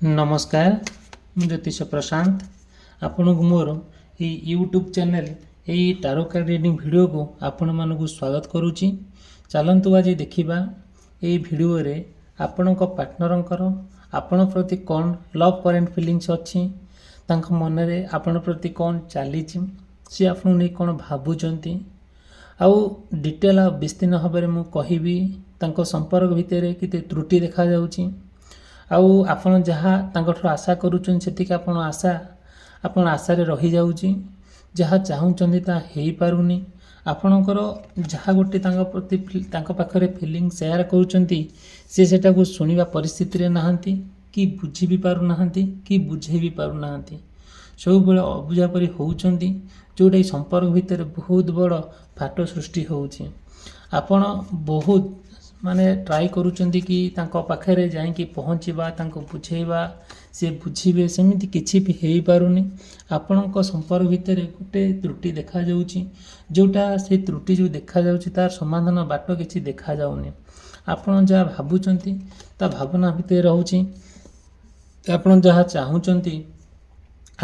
नमस्कार ମୁଁ ଜ୍ୟୋତିଷ ପ୍ରଶାନ୍ତ ଆପଣଙ୍କୁ ମୋର ଏଇ ୟୁଟ୍ୟୁବ୍ ଚ୍ୟାନେଲ୍ ଏଇ ଟାରୋ କାର୍ଡ ରିଡ଼ିଂ ଭିଡ଼ିଓକୁ ଆପଣମାନଙ୍କୁ ସ୍ୱାଗତ କରୁଛି। ଚାଲନ୍ତୁ ଆଜି ଦେଖିବା ଏଇ ଭିଡ଼ିଓରେ ଆପଣଙ୍କ ପାର୍ଟନରଙ୍କର ଆପଣ ପ୍ରତି କ'ଣ ଲଭ୍ କରେଣ୍ଟ ଫିଲିଂସ୍ ଅଛି, ତାଙ୍କ ମନରେ ଆପଣ ପ୍ରତି କ'ଣ ଚାଲିଛି, ସେ ଆପଣଙ୍କୁ ନେଇ କ'ଣ ଭାବୁଛନ୍ତି, ଆଉ ଡିଟେଲ୍ ଆଉ ବିସ୍ତୀର୍ଣ୍ଣ ଭାବରେ ମୁଁ କହିବି ତାଙ୍କ ସମ୍ପର୍କ ଭିତରେ କେତେ ତ୍ରୁଟି ଦେଖାଯାଉଛି, ଆଉ ଆପଣ ଯାହା ତାଙ୍କଠାରୁ ଆଶା କରୁଛନ୍ତି ସେତିକି ଆପଣ ଆଶାରେ ରହିଯାଉଛି, ଯାହା ଚାହୁଁଛନ୍ତି ତାହା ହେଇପାରୁନି, ଆପଣଙ୍କର ଯାହା ଗୋଟେ ତାଙ୍କ ପ୍ରତି ତାଙ୍କ ପାଖରେ ଫିଲିଂ ସେୟାର କରୁଛନ୍ତି ସେ ସେଟାକୁ ଶୁଣିବା ପରିସ୍ଥିତିରେ ନାହାନ୍ତି, କି ବୁଝି ବି ପାରୁନାହାନ୍ତି, କି ବୁଝେଇ ବି ପାରୁନାହାନ୍ତି, ସବୁବେଳେ ଅବୁଝା ପରି ହେଉଛନ୍ତି, ଯେଉଁଟା କି ସମ୍ପର୍କ ଭିତରେ ବହୁତ ବଡ଼ ଫାଟ ସୃଷ୍ଟି ହେଉଛି। ଆପଣ ବହୁତ ଟ୍ରାଏ କରୁଛନ୍ତି କି ତାଙ୍କ ପାଖରେ ଯାଇକି ପହଞ୍ଚିବା, ତାଙ୍କୁ ବୁଝେଇବା, ସେ ବୁଝିବେ, ସେମିତି କିଛି ବି ହେଇପାରୁନି। ଆପଣଙ୍କ ସମ୍ପର୍କ ଭିତରେ ଗୋଟେ ତ୍ରୁଟି ଦେଖାଯାଉଛି, ଯେଉଁଟା ସେ ତ୍ରୁଟି ଯେଉଁ ଦେଖାଯାଉଛି ତାର ସମାଧାନ ବାଟ କିଛି ଦେଖାଯାଉନି। ଆପଣ ଯାହା ଭାବୁଛନ୍ତି ତା ଭାବନା ଭିତରେ ରହୁଛି, ଆପଣ ଯାହା ଚାହୁଁଛନ୍ତି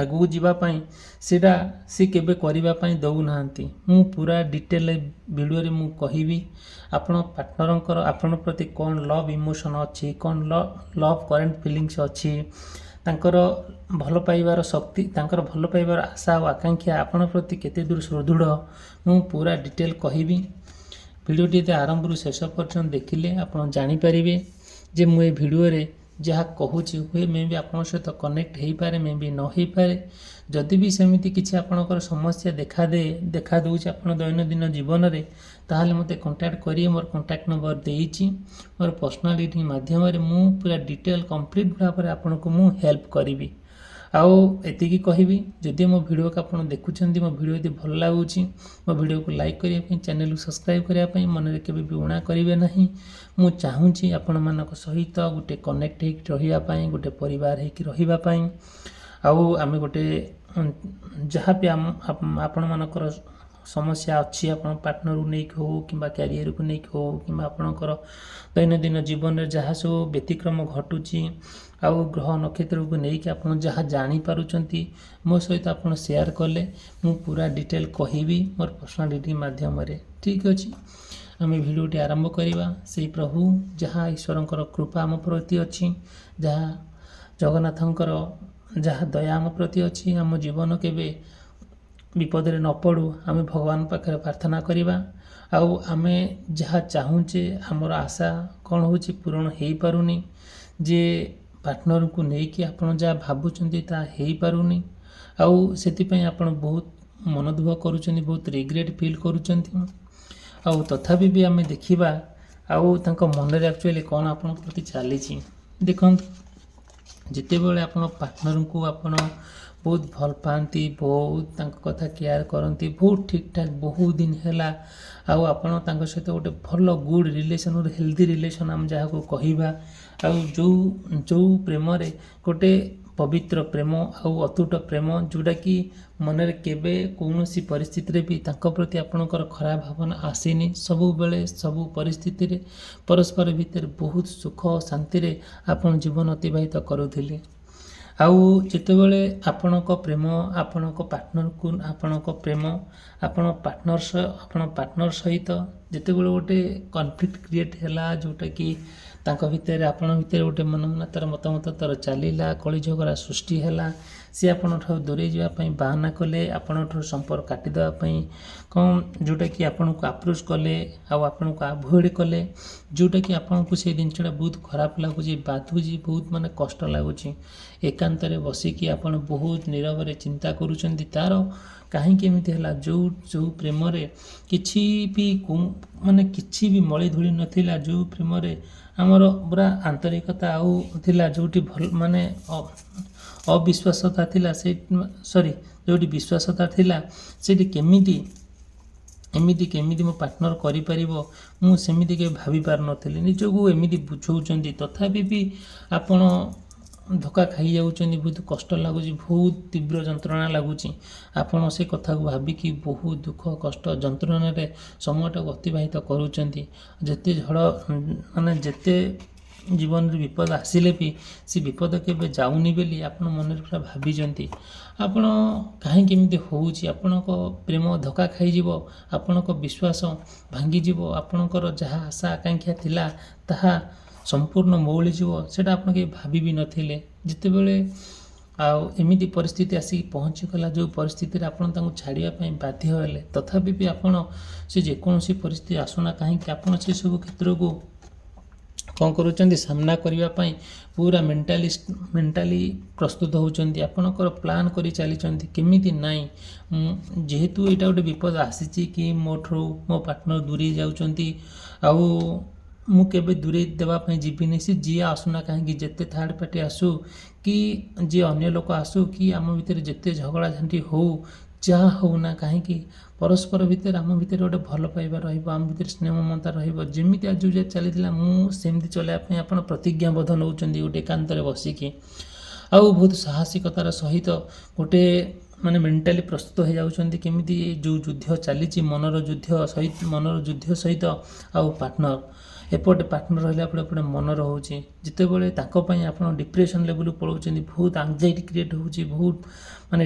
ଆଗକୁ ଯିବା ପାଇଁ ସେଇଟା ସେ କେବେ କରିବା ପାଇଁ ଦେଉନାହାନ୍ତି। ମୁଁ ପୁରା ଡିଟେଲ୍ ଭିଡ଼ିଓରେ ମୁଁ କହିବି ଆପଣ ପାର୍ଟନରଙ୍କର ଆପଣ ପ୍ରତି କ'ଣ ଲଭ୍ ଇମୋସନ୍ ଅଛି, କ'ଣ ଲଭ୍ କରେଣ୍ଟ ଫିଲିଂସ୍ ଅଛି, ତାଙ୍କର ଭଲ ପାଇବାର ଶକ୍ତି, ତାଙ୍କର ଭଲ ପାଇବାର ଆଶା ଆଉ ଆକାଂକ୍ଷା ଆପଣ ପ୍ରତି କେତେ ଦୂର ସୁଦୃଢ଼, ମୁଁ ପୁରା ଡିଟେଲ୍ କହିବି। ଭିଡ଼ିଓଟି ଆରମ୍ଭରୁ ଶେଷ ପର୍ଯ୍ୟନ୍ତ ଦେଖିଲେ ଆପଣ ଜାଣିପାରିବେ ଯେ ମୁଁ ଏ ଭିଡ଼ିଓରେ ଯାହା କହୁଛି ହୁଏ ମେ ବି ଆପଣଙ୍କ ସହିତ କନେକ୍ଟ ହେଇପାରେ, ମେ ବି ନ ହେଇପାରେ। ଯଦି ବି ସେମିତି କିଛି ଆପଣଙ୍କର ସମସ୍ୟା ଦେଖା ଦେଉଛି ଆପଣ ଦୈନନ୍ଦିନ ଜୀବନରେ, ତାହେଲେ ମୋତେ କଣ୍ଟାକ୍ଟ କରିବେ। ମୋର କଣ୍ଟାକ୍ଟ ନମ୍ବର ଦେଇଛି। ମୋର ପର୍ସନାଲ ରିଡ଼ିଂ ମାଧ୍ୟମରେ ମୁଁ ପୁରା ଡିଟେଲ୍ କମ୍ପ୍ଲିଟ୍ ଭାବରେ ଆପଣଙ୍କୁ ମୁଁ ହେଲ୍ପ କରିବି। ଆଉ ଏତିକି କହିବି, ଯଦି ମୋ ଭିଡ଼ିଓକୁ ଆପଣ ଦେଖୁଛନ୍ତି, ମୋ ଭିଡ଼ିଓ ଯଦି ଭଲ ଲାଗୁଛି, ମୋ ଭିଡ଼ିଓକୁ ଲାଇକ୍ କରିବା ପାଇଁ, ଚ୍ୟାନେଲକୁ ସବସ୍କ୍ରାଇବ୍ କରିବା ପାଇଁ, ମନରେ କେବେ ବି ଉଣା କରିବେ ନାହିଁ। ମୁଁ ଚାହୁଁଛି ଆପଣମାନଙ୍କ ସହିତ ଗୋଟେ କନେକ୍ଟ ହେଇକି ରହିବା ପାଇଁ, ଗୋଟେ ପରିବାର ହେଇକି ରହିବା ପାଇଁ, ଆଉ ଆମେ ଗୋଟେ ଯାହା ବି ଆପଣମାନଙ୍କର ସମସ୍ୟା ଅଛି, ଆପଣ ପାର୍ଟନରକୁ ନେଇକି ହେଉ କିମ୍ବା କ୍ୟାରିୟରକୁ ନେଇକି ହେଉ କିମ୍ବା ଆପଣଙ୍କର ଦୈନନ୍ଦିନ ଜୀବନରେ ଯାହା ସବୁ ବ୍ୟତିକ୍ରମ ଘଟୁଛି, ଆଉ ଗ୍ରହ ନକ୍ଷତ୍ରକୁ ନେଇକି ଆପଣ ଯାହା ଜାଣିପାରୁଛନ୍ତି ମୋ ସହିତ ଆପଣ ସେୟାର କଲେ ମୁଁ ପୁରା ଡିଟେଲ୍ କହିବି ମୋର ପର୍ସନାଲ ରିଡ଼ିଂ ମାଧ୍ୟମରେ। ଠିକ୍ ଅଛି, ଆମେ ଭିଡ଼ିଓଟି ଆରମ୍ଭ କରିବା। ସେଇ ପ୍ରଭୁ ଯାହା ଈଶ୍ୱରଙ୍କର କୃପା ଆମ ପ୍ରତି ଅଛି, ଯାହା ଜଗନ୍ନାଥଙ୍କର ଯାହା ଦୟା ଆମ ପ୍ରତି ଅଛି, ଆମ ଜୀବନ କେବେ ବିପଦରେ ନ ପଡ଼ୁ ଆମେ ଭଗବାନ ପାଖରେ ପ୍ରାର୍ଥନା କରିବା। ଆଉ ଆମେ ଯାହା ଚାହୁଁଛେ, ଆମର ଆଶା କ'ଣ ହେଉଛି ପୂରଣ ହେଇପାରୁନି, ଯେ ପାର୍ଟନରକୁ ନେଇକି ଆପଣ ଯାହା ଭାବୁଛନ୍ତି ତାହା ହେଇପାରୁନି, ଆଉ ସେଥିପାଇଁ ଆପଣ ବହୁତ ମନ ଦୁଃଖ କରୁଛନ୍ତି, ବହୁତ ରିଗ୍ରେଟ୍ ଫିଲ୍ କରୁଛନ୍ତି। ଆଉ ତଥାପି ବି ଆମେ ଦେଖିବା ଆଉ ତାଙ୍କ ମନରେ ଆକ୍ଚୁଆଲି କ'ଣ ଆପଣଙ୍କ ପ୍ରତି ଚାଲିଛି। ଦେଖନ୍ତୁ, ଯେତେବେଳେ ଆପଣ ପାର୍ଟନରଙ୍କୁ ଆପଣ ବହୁତ ଭଲ ପାଆନ୍ତି, ବହୁତ ତାଙ୍କ କଥା କେୟାର କରନ୍ତି, ବହୁତ ଠିକ୍ଠାକ୍ ବହୁତ ଦିନ ହେଲା, ଆଉ ଆପଣ ତାଙ୍କ ସହିତ ଗୋଟେ ଭଲ ଗୁଡ୍ ରିଲେସନ୍, ଗୋଟେ ହେଲ୍ଦି ରିଲେସନ୍ ଆମେ ଯାହାକୁ କହିବା, ଆଉ ଯେଉଁ ପ୍ରେମରେ ଗୋଟେ ପବିତ୍ର ପ୍ରେମ ଆଉ ଅତୁଟ ପ୍ରେମ, ଯେଉଁଟାକି ମନରେ କେବେ କୌଣସି ପରିସ୍ଥିତିରେ ବି ତାଙ୍କ ପ୍ରତି ଆପଣଙ୍କର ଖରାପ ଭାବନା ଆସିନି, ସବୁବେଳେ ସବୁ ପରିସ୍ଥିତିରେ ପରସ୍ପର ଭିତରେ ବହୁତ ସୁଖ ଶାନ୍ତିରେ ଆପଣ ଜୀବନ ଅତିବାହିତ କରୁଥିଲେ। ଆଉ ଯେତେବେଳେ ଆପଣଙ୍କ ପ୍ରେମ ଆପଣଙ୍କ ପାର୍ଟନରକୁ ଆପଣ ପାର୍ଟନର ସହିତ ଯେତେବେଳେ ଗୋଟେ କନଫ୍ଲିକ୍ଟ କ୍ରିଏଟ୍ ହେଲା, ଯେଉଁଟାକି ତାଙ୍କ ଭିତରେ ଆପଣଙ୍କ ଭିତରେ ଗୋଟେ ମନମାନାନ୍ତର ମତାମତ ଚାଲିଲା, କଳି ଝଗଡ଼ା ସୃଷ୍ଟି ହେଲା, ସେ ଆପଣଙ୍କଠାରୁ ଦୂରେଇ ଯିବା ପାଇଁ ବାହାନା କଲେ, ଆପଣଙ୍କଠାରୁ ସମ୍ପର୍କ କାଟିଦେବା ପାଇଁ ଯେଉଁଟାକି ଆପଣଙ୍କୁ ଆପ୍ରୋଚ୍ କଲେ ଆଉ ଆପଣଙ୍କୁ ଆଭଏଡ଼୍ କଲେ, ଯେଉଁଟାକି ଆପଣଙ୍କୁ ସେଇ ଜିନିଷଟା ବହୁତ ଖରାପ ଲାଗୁଛି, ବାଧୁଛି, ବହୁତ କଷ୍ଟ ଲାଗୁଛି। ଏକାନ୍ତରେ ବସିକି ଆପଣ ବହୁତ ନୀରବରେ ଚିନ୍ତା କରୁଛନ୍ତି ତାର କାହିଁକି ଏମିତି ହେଲା, ଯେଉଁ ପ୍ରେମରେ କିଛି ବି ମଳି ଧୂଳି ନଥିଲା, ଯେଉଁ ପ୍ରେମରେ ଆମର ପୁରା ଆନ୍ତରିକତା ଆଉ ଥିଲା, ଯେଉଁଠି ଅବିଶ୍ୱାସତା ଥିଲା, ଯେଉଁଠି ବିଶ୍ୱାସତା ଥିଲା, ସେଇଠି କେମିତି ମୋ ପାର୍ଟନର କରିପାରିବ, ମୁଁ ସେମିତି କେବେ ଭାବି ପାରୁନଥିଲି। ନିଜକୁ ଏମିତି ବୁଝଉଛନ୍ତି, ତଥାପି ବି ଆପଣ ଧୋକା ଖାଇଯାଉଛନ୍ତି, ବହୁତ କଷ୍ଟ ଲାଗୁଛି, ବହୁତ ତୀବ୍ର ଯନ୍ତ୍ରଣା ଲାଗୁଛି। ଆପଣ ସେ କଥାକୁ ଭାବିକି ବହୁତ ଦୁଃଖ କଷ୍ଟ ଯନ୍ତ୍ରଣାରେ ସମୟଟାକୁ ଅତିବାହିତ କରୁଛନ୍ତି। ଯେତେ ଜୀବନରେ ବିପଦ ଆସିଲେ ବି ସେ ବିପଦ କେବେ ଯାଉନି ବୋଲି ଆପଣ ମନରେ ପୁରା ଭାବିଛନ୍ତି। ଆପଣ କାହିଁକି ଏମିତି ହେଉଛି, ଆପଣଙ୍କ ପ୍ରେମ ଧୋକା ଖାଇଯିବ, ଆପଣଙ୍କ ବିଶ୍ୱାସ ଭାଙ୍ଗିଯିବ, ଆପଣଙ୍କର ଯାହା ଆଶା ଆକାଂକ୍ଷା ଥିଲା ତାହା ସମ୍ପୂର୍ଣ୍ଣ ମଉଳିଯିବ, ସେଇଟା ଆପଣ କେହି ଭାବି ବି ନଥିଲେ। ଯେତେବେଳେ ଆଉ ଏମିତି ପରିସ୍ଥିତି ଆସିକି ପହଞ୍ଚିଗଲା, ଯେଉଁ ପରିସ୍ଥିତିରେ ଆପଣ ତାଙ୍କୁ ଛାଡ଼ିବା ପାଇଁ ବାଧ୍ୟ ହେଲେ, ତଥାପି ବି ଆପଣ ସେ ଯେକୌଣସି ପରିସ୍ଥିତି ଆସୁନା କାହିଁକି ଆପଣ ସେସବୁ କ୍ଷେତ୍ରକୁ କ'ଣ କରୁଛନ୍ତି, ସାମ୍ନା କରିବା ପାଇଁ ପୁରା ମେଣ୍ଟାଲି ପ୍ରସ୍ତୁତ ହେଉଛନ୍ତି। ଆପଣଙ୍କର ପ୍ଲାନ୍ କରି ଚାଲିଛନ୍ତି କେମିତି ନାହିଁ, ଯେହେତୁ ଏଇଟା ଗୋଟେ ବିପଦ ଆସିଛି କି ମୋଠାରୁ ମୋ ପାର୍ଟନର ଦୂରେଇ ଯାଉଛନ୍ତି, ଆଉ ମୁଁ କେବେ ଦୂରେଇ ଦେବା ପାଇଁ ଯିବିନି। ସେ ଯିଏ ଆସୁନା କାହିଁକି, ଯେତେ ଥାର୍ଡ଼ ପାର୍ଟି ଆସୁ କି ଯିଏ ଅନ୍ୟ ଲୋକ ଆସୁ କି ଆମ ଭିତରେ ଯେତେ ଝଗଡ଼ା ଝାଣ୍ଟି ହେଉ, ଯାହା ହେଉ ନା କାହିଁକି, ପରସ୍ପର ଭିତରେ ଆମ ଭିତରେ ଗୋଟେ ଭଲ ପାଇବା ରହିବ, ଆମ ଭିତରେ ସ୍ନେହ ମମତା ରହିବ। ଯେମିତି ଆଜି ଯାଏ ଚାଲିଥିଲା ମୁଁ ସେମିତି ଚଳାଇବା ପାଇଁ ଆପଣ ପ୍ରତିଜ୍ଞାବଦ୍ଧ ନେଉଛନ୍ତି ଗୋଟେ ଏକାନ୍ତରେ ବସିକି, ଆଉ ବହୁତ ସାହସିକତାର ସହିତ ଗୋଟେ ମେଣ୍ଟାଲି ପ୍ରସ୍ତୁତ ହୋଇଯାଉଛନ୍ତି କେମିତି ଯେଉଁ ଯୁଦ୍ଧ ଚାଲିଛି ମନର ଯୁଦ୍ଧ ସହିତ ଆଉ ପାର୍ଟନର ଏପଟେ ପାର୍ଟନର ରହିଲା ପରେ ଏପଟେ ମନ ରହୁଛି। ଯେତେବେଳେ ତାଙ୍କ ପାଇଁ ଆପଣ ଡିପ୍ରେସନ୍ ଲେଭେଲକୁ ପଳାଉଛନ୍ତି, ବହୁତ ଆଙ୍ଗଜାଇଟି କ୍ରିଏଟ୍ ହେଉଛି, ବହୁତ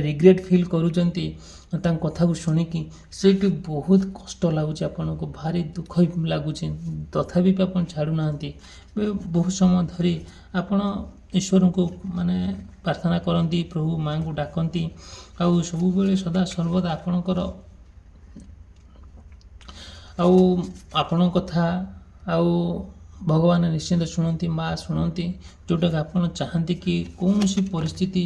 ରିଗ୍ରେଟ୍ ଫିଲ୍ କରୁଛନ୍ତି ତାଙ୍କ କଥାକୁ ଶୁଣିକି, ସେଇଠି ବହୁତ କଷ୍ଟ ଲାଗୁଛି, ଆପଣଙ୍କୁ ଭାରି ଦୁଃଖ ଲାଗୁଛି, ତଥାପି ବି ଆପଣ ଛାଡ଼ୁନାହାନ୍ତି। ବହୁତ ସମୟ ଧରି ଆପଣ ଈଶ୍ୱରଙ୍କୁ ପ୍ରାର୍ଥନା କରନ୍ତି, ପ୍ରଭୁ ମାଙ୍କୁ ଡାକନ୍ତି, ଆଉ ସବୁବେଳେ ସଦା ସର୍ବଦା ଆପଣଙ୍କ କଥା ଆଉ ଭଗବାନ ନିଶ୍ଚିନ୍ତ ଶୁଣନ୍ତି, ମା ଶୁଣନ୍ତି, ଯେଉଁଟାକି ଆପଣ ଚାହାନ୍ତି କି କୌଣସି ପରିସ୍ଥିତି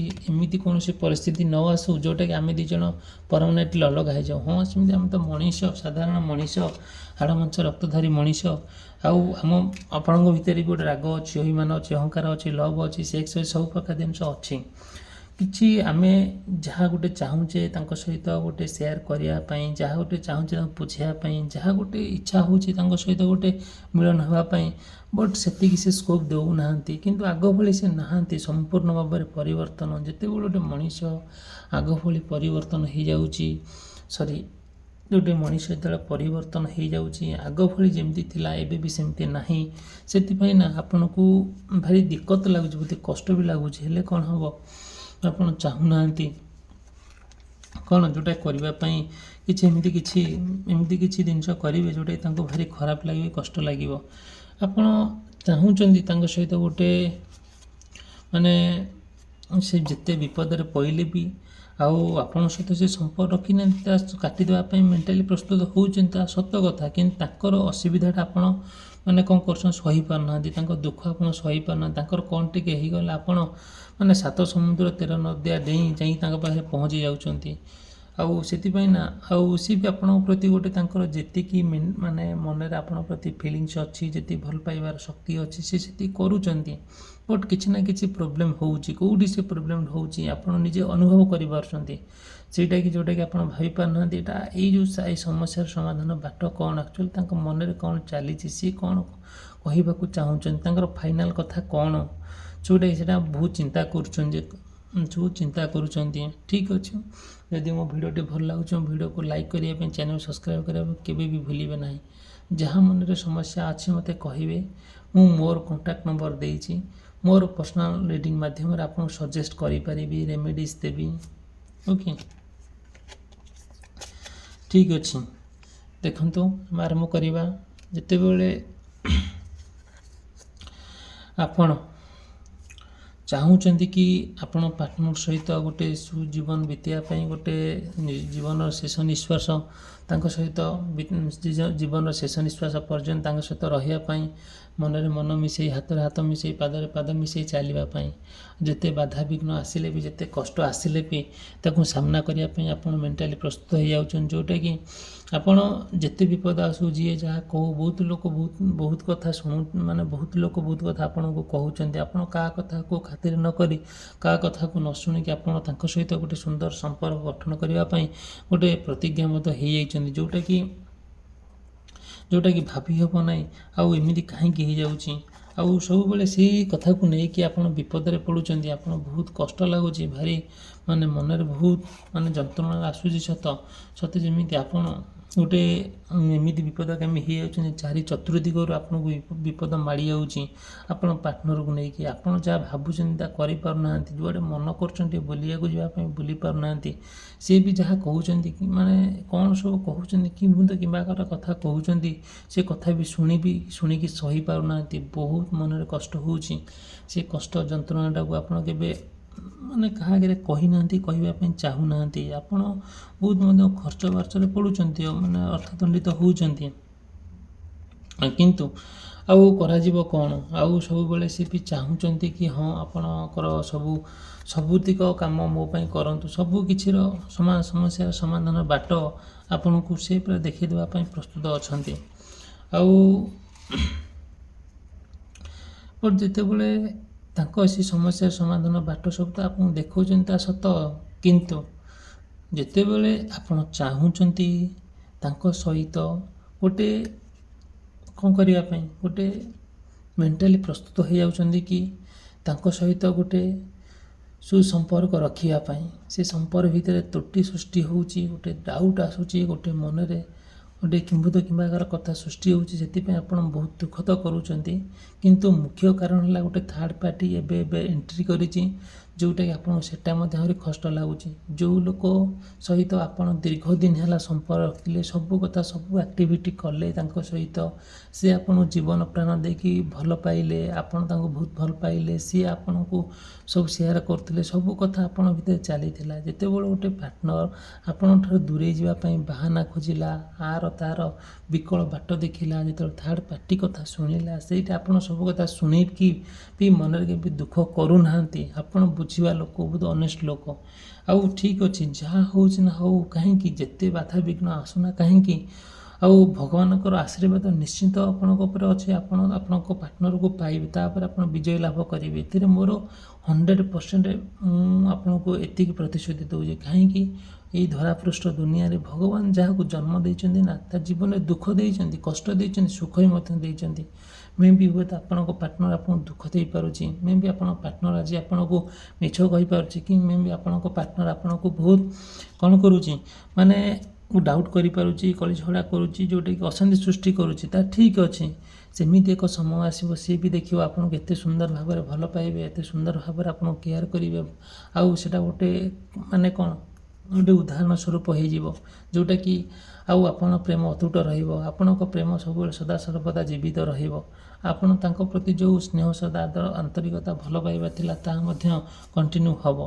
କୌଣସି ପରିସ୍ଥିତି ନ ଆସୁ ଯେଉଁଟାକି ଆମେ ଦୁଇ ଜଣ ପରମାନେଣ୍ଟଲି ଅଲଗା ହେଇଯାଉ। ହଁ, ସେମିତି ଆମେ ତ ମଣିଷ, ସାଧାରଣ ମଣିଷ, ହାଡ଼ ମାଂସ ରକ୍ତଧାରୀ ମଣିଷ, ଆଉ ଆପଣଙ୍କ ଭିତରେ ବି ଗୋଟେ ରାଗ ଅଛି, ଅଭିମାନ ଅଛି, ଅହଙ୍କାର ଅଛି, ଲଭ୍ ଅଛି, ସେକ୍ସ ଅଛି, ସବୁ ପ୍ରକାର ଜିନିଷ ଅଛି। କିଛି ଆମେ ଯାହା ଗୋଟେ ଚାହୁଁଛେ ତାଙ୍କ ସହିତ ଗୋଟେ ସେୟାର କରିବା ପାଇଁ, ଯାହା ଗୋଟେ ଚାହୁଁଛେ ତାଙ୍କୁ ବୁଝାଇବା ପାଇଁ, ଯାହା ଗୋଟେ ଇଚ୍ଛା ହେଉଛି ତାଙ୍କ ସହିତ ଗୋଟେ ମିଳନ ହେବା ପାଇଁ, ବଟ୍ ସେତିକି ସେ ସ୍କୋପ୍ ଦେଉନାହାନ୍ତି। କିନ୍ତୁ ଆଗ ଭଳି ସେ ନାହାନ୍ତି, ସମ୍ପୂର୍ଣ୍ଣ ଭାବରେ ପରିବର୍ତ୍ତନ। ଯେତେବେଳେ ଗୋଟେ ମଣିଷ ଆଗ ଭଳି ପରିବର୍ତ୍ତନ ହେଇଯାଉଛି, ଗୋଟେ ମଣିଷ ଯେତେବେଳେ ପରିବର୍ତ୍ତନ ହେଇଯାଉଛି, ଆଗ ଭଳି ଯେମିତି ଥିଲା ଏବେ ବି ସେମିତି ନାହିଁ। ସେଥିପାଇଁ ଆପଣଙ୍କୁ ଭାରି ଦିକ୍କତ ଲାଗୁଛି, ବହୁତ କଷ୍ଟ ବି ଲାଗୁଛି। ହେଲେ କ'ଣ ହେବ, ଆପଣ ଚାହୁଁନାହାନ୍ତି କ'ଣ ଯେଉଁଟା କରିବା ପାଇଁ, ଏମିତି କିଛି ଜିନିଷ କରିବେ ଯେଉଁଟାକି ତାଙ୍କୁ ଭାରି ଖରାପ ଲାଗିବ, କଷ୍ଟ ଲାଗିବ। ଆପଣ ଚାହୁଁଛନ୍ତି ତାଙ୍କ ସହିତ ଗୋଟେ ସେ ଯେତେ ବିପଦରେ ପଡ଼ିଲେ ବି ଆଉ ଆପଣଙ୍କ ସହିତ ସେ ସମ୍ପର୍କ ରଖିନାହାନ୍ତି, ତା କାଟିଦେବା ପାଇଁ ମେଣ୍ଟାଲି ପ୍ରସ୍ତୁତ ହେଉଛନ୍ତି, ତା ସତ କଥା। କିନ୍ତୁ ତାଙ୍କର ଅସୁବିଧାଟା ଆପଣ କ'ଣ କରୁଛନ୍ତି, ସହିପାରୁନାହାନ୍ତି, ତାଙ୍କ ଦୁଃଖ ଆପଣ ସହିପାରୁନାହାନ୍ତି। ତାଙ୍କର କ'ଣ ଟିକେ ହେଇଗଲା ଆପଣ 7 ସମୁଦ୍ର 13 ନଦିଆ ଡେଇଁ ଯାଇ ତାଙ୍କ ପାଖରେ ପହଞ୍ଚି ଯାଉଛନ୍ତି। ଆଉ ସେଥିପାଇଁ ଆଉ ସିଏ ବି ଆପଣଙ୍କ ପ୍ରତି ଗୋଟେ ତାଙ୍କର ଯେତିକି ମନରେ ଆପଣଙ୍କ ପ୍ରତି ଫିଲିଙ୍ଗସ୍ ଅଛି, ଯେତିକି ଭଲ ପାଇବାର ଶକ୍ତି ଅଛି, ସେ ସେତିକି କରୁଛନ୍ତି। ବଟ୍ କିଛି ନା କିଛି ପ୍ରୋବ୍ଲେମ୍ ହେଉଛି, କେଉଁଠି ସେ ପ୍ରୋବ୍ଲେମ୍ ହେଉଛି ଆପଣ ନିଜେ ଅନୁଭବ କରିପାରୁଛନ୍ତି। ଯେଉଁଟାକି ଆପଣ ଭାବିପାରୁନାହାନ୍ତି। ଏଇ ସମସ୍ୟାର ସମାଧାନ ବାଟ କ'ଣ, ଆକ୍ଚୁଆଲି ତାଙ୍କ ମନରେ କ'ଣ ଚାଲିଛି, ସିଏ କ'ଣ କହିବାକୁ ଚାହୁଁଛନ୍ତି, ତାଙ୍କର ଫାଇନାଲ୍ କଥା କ'ଣ, ଯେଉଁଟାକି ସେଇଟା ବହୁତ ଚିନ୍ତା କରୁଛନ୍ତି। ଠିକ୍ ଅଛି, ଯଦି ମୋ ଭିଡ଼ିଓଟି ଭଲ ଲାଗୁଛି, ମୋ ଭିଡ଼ିଓକୁ ଲାଇକ୍ କରିବା ପାଇଁ, ଚ୍ୟାନେଲ୍ ସବସ୍କ୍ରାଇବ୍ କରିବା ପାଇଁ କେବେ ବି ଭୁଲିବେ ନାହିଁ। ଯାହା ମନରେ ସମସ୍ୟା ଅଛି ମୋତେ କହିବେ, ମୁଁ ମୋର କଣ୍ଟାକ୍ଟ ନମ୍ବର ଦେଇଛି, ମୋର ପର୍ସନାଲ୍ ରିଡ଼ିଂ ମାଧ୍ୟମରେ ଆପଣଙ୍କୁ ସଜେଷ୍ଟ କରିପାରିବି, ରେମେଡ଼ିଜ୍ ଦେବି। ଓକେ, ଠିକ୍ ଅଛି। ଦେଖନ୍ତୁ, ଆମେ ଆରମ୍ଭ କରିବା। ଯେତେବେଳେ ଆପଣ ଚାହୁଁଛନ୍ତି କି ଆପଣ ପାର୍ଟନର ସହିତ ଗୋଟେ ସୁଜୀବନ ବିତାଇବା ପାଇଁ, ଗୋଟେ ଜୀବନର ଶେଷ ନିଶ୍ୱାସ ତାଙ୍କ ସହିତ ଜୀବନର ଶେଷ ନିଶ୍ୱାସ ପର୍ଯ୍ୟନ୍ତ ତାଙ୍କ ସହିତ ରହିବା ପାଇଁ, ମନରେ ମନ ମିଶାଇ, ହାତରେ ହାତ ମିଶାଇ, ପାଦରେ ପାଦ ମିଶାଇ ଚାଲିବା ପାଇଁ, ଯେତେ ବାଧାବିଘ୍ନ ଆସିଲେ ବି, ଯେତେ କଷ୍ଟ ଆସିଲେ ବି ତାକୁ ସାମ୍ନା କରିବା ପାଇଁ ଆପଣ ମେଣ୍ଟାଲି ପ୍ରସ୍ତୁତ ହେଇଯାଉଛନ୍ତି। ଯେଉଁଟାକି ଆପଣ ଯେତେ ବିପଦ ଆସୁ, ଯିଏ ଯାହା କହୁ, ବହୁତ ଲୋକ ବହୁତ କଥା ବହୁତ ଲୋକ ବହୁତ କଥା ଆପଣଙ୍କୁ କହୁଛନ୍ତି, ଆପଣ କାହା କଥାକୁ ଖାତିର ନ କରି, କାହା କଥାକୁ ନ ଶୁଣିକି ଆପଣ ତାଙ୍କ ସହିତ ଗୋଟେ ସୁନ୍ଦର ସମ୍ପର୍କ ଗଠନ କରିବା ପାଇଁ ଗୋଟେ ପ୍ରତିଜ୍ଞାବଦ୍ଧ ହେଇଯାଇଛନ୍ତି, ଯେଉଁଟାକି ଭାବି ହେବ ନାହିଁ। ଆଉ ଏମିତି କାହିଁକି ହେଇଯାଉଛି, ଆଉ ସବୁବେଳେ ସେଇ କଥାକୁ ନେଇକି ଆପଣ ବିପଦରେ ପଡ଼ୁଛନ୍ତି, ଆପଣ ବହୁତ କଷ୍ଟ ଲାଗୁଛି, ଭାରି ମନରେ ବହୁତ ଯନ୍ତ୍ରଣା ଆସୁଛି। ସତେ ଯେମିତି ଆପଣ ଗୋଟେ ଏମିତି ବିପଦଗାମୀ ହେଇଯାଉଛନ୍ତି ଚାରି ଚତୁର୍ଦିଗରୁ ଆପଣଙ୍କୁ ବିପଦ ମାଡ଼ି ଯାଉଛି ଆପଣ ପାର୍ଟନରକୁ ନେଇକି। ଆପଣ ଯାହା ଭାବୁଛନ୍ତି ତାହା କରିପାରୁନାହାନ୍ତି, ଯୁଆଡ଼େ ମନ କରୁଛନ୍ତି ବୁଲିବାକୁ ଯିବା ପାଇଁ ବୁଲି ପାରୁନାହାନ୍ତି। ସିଏ ବି ଯାହା କହୁଛନ୍ତି କି ମାନେ କ'ଣ ସବୁ କହୁଛନ୍ତି କି ମୁଁ ତ କିମ୍ବା କଥା କହୁଛନ୍ତି, ସେ କଥା ବି ଶୁଣିକି ସହିପାରୁନାହାନ୍ତି। ବହୁତ ମନରେ କଷ୍ଟ ହେଉଛି। ସେ କଷ୍ଟ ଯନ୍ତ୍ରଣାଟାକୁ ଆପଣ କେବେ ମାନେ କାହା ଆଗରେ କହିନାହାନ୍ତି, କହିବା ପାଇଁ ଚାହୁଁନାହାନ୍ତି। ଆପଣ ବହୁତ ମଧ୍ୟ ଖର୍ଚ୍ଚ ବାର୍ଚ୍ଚରେ ପଡ଼ୁଛନ୍ତି, ମାନେ ଅର୍ଥଦଣ୍ଡିତ ହେଉଛନ୍ତି, କିନ୍ତୁ ଆଉ କରାଯିବ କ'ଣ? ଆଉ ସବୁବେଳେ ସେ ବି ଚାହୁଁଛନ୍ତି କି ହଁ ଆପଣଙ୍କର ସବୁତିକ କାମ ମୋ ପାଇଁ କରନ୍ତୁ, ସବୁ କିଛିର ସମସ୍ୟାର ସମାଧାନ ବାଟ ଆପଣଙ୍କୁ ସେ ପୁରା ଦେଖାଇ ଦେବା ପାଇଁ ପ୍ରସ୍ତୁତ ଅଛନ୍ତି। ଆଉ ଯେତେବେଳେ ତାଙ୍କ ସେ ସମସ୍ୟାର ସମାଧାନ ବାଟ ସବୁ ତ ଆପଣଙ୍କୁ ଦେଖାଉଛନ୍ତି, ତା ସତ, କିନ୍ତୁ ଯେତେବେଳେ ଆପଣ ଚାହୁଁଛନ୍ତି ତାଙ୍କ ସହିତ ଗୋଟେ କ'ଣ କରିବା ପାଇଁ, ଗୋଟେ ମେଣ୍ଟାଲି ପ୍ରସ୍ତୁତ ହୋଇଯାଉଛନ୍ତି କି ତାଙ୍କ ସହିତ ଗୋଟେ ସୁସମ୍ପର୍କ ରଖିବା ପାଇଁ, ସେ ସମ୍ପର୍କ ଭିତରେ ତ୍ରୁଟି ସୃଷ୍ଟି ହେଉଛି, ଗୋଟେ ଡାଉଟ୍ ଆସୁଛି, ଗୋଟେ ମନରେ ଗୋଟେ କିମ୍ବା କଥା ସୃଷ୍ଟି ହେଉଛି। ସେଥିପାଇଁ ଆପଣ ବହୁତ ଦୁଃଖ ତ କରୁଛନ୍ତି, କିନ୍ତୁ ମୁଖ୍ୟ କାରଣ ହେଲା ଗୋଟେ ଥାର୍ଡ଼ ପାର୍ଟି ଏବେ ଏଣ୍ଟ୍ରି କରିଛି, ଯେଉଁଟାକି ଆପଣଙ୍କୁ ସେଟା ମଧ୍ୟ ଆହୁରି କଷ୍ଟ ଲାଗୁଛି। ଯେଉଁ ଲୋକ ସହିତ ଆପଣ ଦୀର୍ଘ ଦିନ ହେଲା ସମ୍ପର୍କ ରଖିଲେ, ସବୁ କଥା ସବୁ ଆକ୍ଟିଭିଟି କଲେ ତାଙ୍କ ସହିତ, ସେ ଆପଣଙ୍କୁ ଜୀବନ ପ୍ରାଣ ଦେଇକି ଭଲ ପାଇଲେ, ଆପଣ ତାଙ୍କୁ ବହୁତ ଭଲ ପାଇଲେ, ସିଏ ଆପଣଙ୍କୁ ସବୁ ସେୟାର କରୁଥିଲେ, ସବୁ କଥା ଆପଣଙ୍କ ଭିତରେ ଚାଲିଥିଲା। ଯେତେବେଳେ ଗୋଟେ ପାର୍ଟନର ଆପଣଙ୍କ ଠାରୁ ଦୂରେଇ ଯିବା ପାଇଁ ବାହାନା ଖୋଜିଲା, ତାର ବିକଳ ବାଟ ଦେଖିଲା, ଯେତେବେଳେ ଥାର୍ଡ଼ ପାର୍ଟି କଥା ଶୁଣିଲା, ସେଇଟା ଆପଣ ସବୁ କଥା ଶୁଣିକି ବି ମନରେ କେବେ ଦୁଃଖ କରୁନାହାନ୍ତି। ଆପଣ ବୁଝିବା ଲୋକ, ବହୁତ ଅନେଷ୍ଟ ଲୋକ। ଆଉ ଠିକ୍ ଅଛି, ଯାହା ହେଉଛି ନା ହଉ, କାହିଁକି ଯେତେ ବାଧାବିଘ୍ନ ଆସୁନା କାହିଁକି, ଆଉ ଭଗବାନଙ୍କର ଆଶୀର୍ବାଦ ନିଶ୍ଚିନ୍ତ ଆପଣଙ୍କ ଉପରେ ଅଛି। ଆପଣ ଆପଣଙ୍କ ପାର୍ଟନରକୁ ପାଇବେ, ତାପରେ ଆପଣ ବିଜୟ ଲାଭ କରିବେ। ଏଥିରେ ମୋର 100% ମୁଁ ଆପଣଙ୍କୁ ଏତିକି ପ୍ରତିଶ୍ରୁତି ଦେଉଛି। କାହିଁକି ଏଇ ଧରାପୃଷ୍ଠ ଦୁନିଆରେ ଭଗବାନ ଯାହାକୁ ଜନ୍ମ ଦେଇଛନ୍ତି ନା, ତା ଜୀବନରେ ଦୁଃଖ ଦେଇଛନ୍ତି, କଷ୍ଟ ଦେଇଛନ୍ତି, ସୁଖ ବି ମଧ୍ୟ ଦେଇଛନ୍ତି। ମେ ବି ହୁଏତ ଆପଣଙ୍କ ପାର୍ଟନର ଆପଣଙ୍କୁ ଦୁଃଖ ଦେଇପାରୁଛି, ମେ ବି ଆପଣଙ୍କ ପାର୍ଟନର ଆଜି ଆପଣଙ୍କୁ ମିଛ କହିପାରୁଛି, କି ମେ ବି ଆପଣଙ୍କ ପାର୍ଟନର ଆପଣଙ୍କୁ ବହୁତ କ'ଣ କରୁଛି, ମାନେ ଡାଉଟ୍ କରିପାରୁଛି, କଳିଝଗଡ଼ା କରୁଛି, ଯେଉଁଟାକି ଅଶାନ୍ତି ସୃଷ୍ଟି କରୁଛି। ତା ଠିକ୍ ଅଛି, ସେମିତି ଏକ ସମୟ ଆସିବ, ସିଏ ବି ଦେଖିବ ଆପଣଙ୍କୁ ଏତେ ସୁନ୍ଦର ଭାବରେ ଭଲ ପାଇବେ, ଏତେ ସୁନ୍ଦର ଭାବରେ ଆପଣଙ୍କୁ କେୟାର କରିବେ। ଆଉ ସେଇଟା ଗୋଟେ ମାନେ କ'ଣ, ଗୋଟେ ଉଦାହରଣ ସ୍ୱରୂପ ହେଇଯିବ, ଯେଉଁଟାକି ଆଉ ଆପଣ ପ୍ରେମ ଅତୁଟ ରହିବ। ଆପଣଙ୍କ ପ୍ରେମ ସବୁବେଳେ ସଦାସର୍ବଦା ଜୀବିତ ରହିବ। ଆପଣ ତାଙ୍କ ପ୍ରତି ଯେଉଁ ସ୍ନେହ ଶ୍ରଦ୍ଧା ଆନ୍ତରିକତା ଭଲ ପାଇବା ଥିଲା, ତାହା ମଧ୍ୟ କଣ୍ଟିନ୍ୟୁ ହେବ।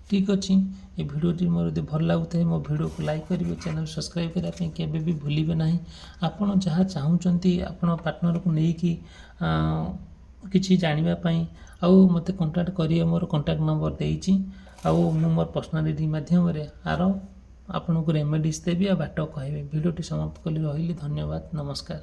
ଠିକ୍ ଅଛି, ଏ ଭିଡ଼ିଓଟି ମୋର ଯଦି ଭଲ ଲାଗୁଥାଏ ମୋ ଭିଡ଼ିଓକୁ ଲାଇକ୍ କରିବେ, ଚ୍ୟାନେଲ୍ ସବସ୍କ୍ରାଇବ୍ କରିବା ପାଇଁ କେବେ ବି ଭୁଲିବେ ନାହିଁ। ଆପଣ ଯାହା ଚାହୁଁଛନ୍ତି ଆପଣ ପାର୍ଟନରକୁ ନେଇକି କିଛି ଜାଣିବା ପାଇଁ, ଆଉ ମୋତେ କଣ୍ଟାକ୍ଟ କରିବେ, ମୋର କଣ୍ଟାକ୍ଟ ନମ୍ବର ଦେଇଛି। ଆଉ ମୁଁ ମୋର ପର୍ସନାଲିଟି ମାଧ୍ୟମରେ ଆପଣଙ୍କୁ ରେମେଡ଼ିସ୍ ଦେବି, ଆଉ ବାଟ କହିବି। ଭିଡ଼ିଓଟି ସମାପ୍ତ କଲି, ରହିଲି, ଧନ୍ୟବାଦ, ନମସ୍କାର।